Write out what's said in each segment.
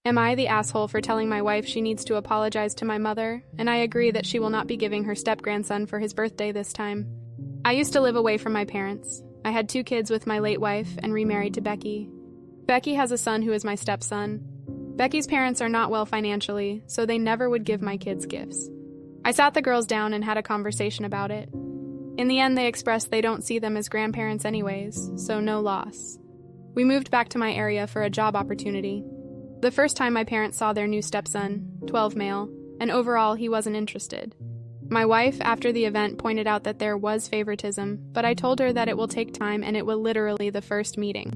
Am I the asshole for telling my wife she needs to apologize to my mother, and I agree that she will not be giving her step-grandson for his birthday this time? I used to live away from my parents. I had 2 kids with my late wife and remarried to Becky. Becky has a son who is my stepson. Becky's parents are not well financially, so they never would give my kids gifts. I sat the girls down and had a conversation about it. In the end, they expressed they don't see them as grandparents anyways, so no loss. We moved back to my area for a job opportunity. The first time my parents saw their new stepson, 12 male, and overall he wasn't interested. My wife, after the event, pointed out that there was favoritism, but I told her that it will take time and it will literally the first meeting.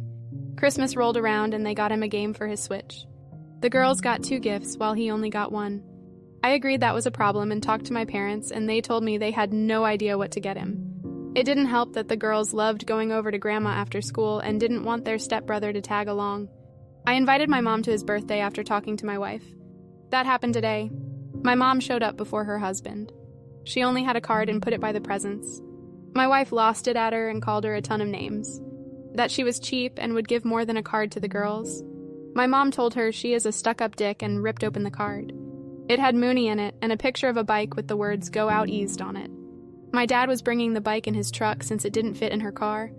Christmas rolled around and they got him a game for his Switch. The girls got 2 gifts while he only got 1. I agreed that was a problem and talked to my parents, and they told me they had no idea what to get him. It didn't help that the girls loved going over to Grandma after school and didn't want their stepbrother to tag along. I invited my mom to his birthday after talking to my wife. That happened today. My mom showed up before her husband. She only had a card and put it by the presents. My wife lost it at her and called her a ton of names. That she was cheap and would give more than a card to the girls. My mom told her she is a stuck-up dick and ripped open the card. It had Mooney in it and a picture of a bike with the words "Go Out Eased" on it. My dad was bringing the bike in his truck since it didn't fit in her car.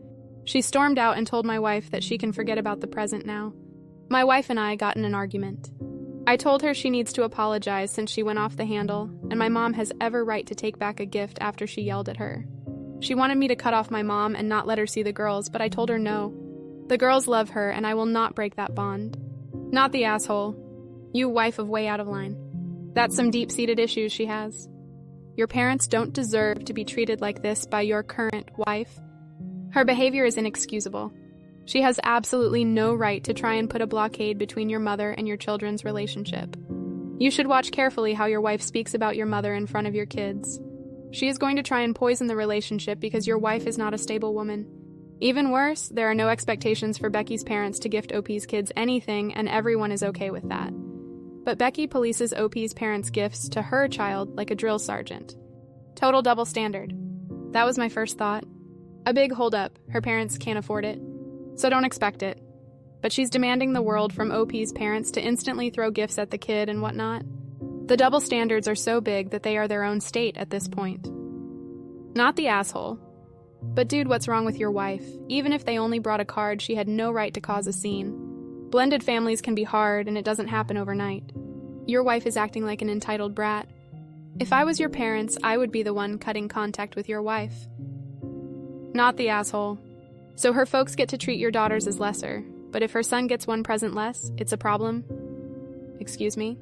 She stormed out and told my wife that she can forget about the present now. My wife and I got in an argument. I told her she needs to apologize since she went off the handle, and my mom has every right to take back a gift after she yelled at her. She wanted me to cut off my mom and not let her see the girls, but I told her no. The girls love her, and I will not break that bond. Not the asshole. You wife of way out of line. That's some deep-seated issues she has. Your parents don't deserve to be treated like this by your current wife. Her behavior is inexcusable. She has absolutely no right to try and put a blockade between your mother and your children's relationship. You should watch carefully how your wife speaks about your mother in front of your kids. She is going to try and poison the relationship because your wife is not a stable woman. Even worse, there are no expectations for Becky's parents to gift OP's kids anything, and everyone is okay with that. But Becky polices OP's parents' gifts to her child like a drill sergeant. Total double standard. That was my first thought. A big holdup. Her parents can't afford it. So don't expect it. But she's demanding the world from OP's parents to instantly throw gifts at the kid and whatnot. The double standards are so big that they are their own state at this point. Not the asshole. But dude, what's wrong with your wife? Even if they only brought a card, she had no right to cause a scene. Blended families can be hard, and it doesn't happen overnight. Your wife is acting like an entitled brat. If I was your parents, I would be the one cutting contact with your wife. Not the asshole. So her folks get to treat your daughters as lesser, but if her son gets 1 present less, it's a problem? Excuse me?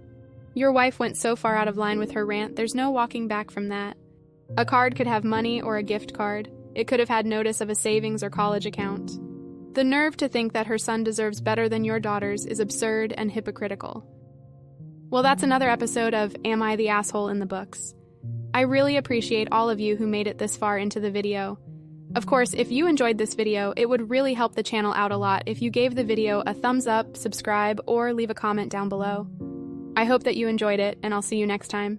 Your wife went so far out of line with her rant, there's no walking back from that. A card could have money or a gift card. It could have had notice of a savings or college account. The nerve to think that her son deserves better than your daughters is absurd and hypocritical. Well, that's another episode of Am I the Asshole in the books. I really appreciate all of you who made it this far into the video. Of course, if you enjoyed this video, it would really help the channel out a lot if you gave the video a thumbs up, subscribe, or leave a comment down below. I hope that you enjoyed it, and I'll see you next time.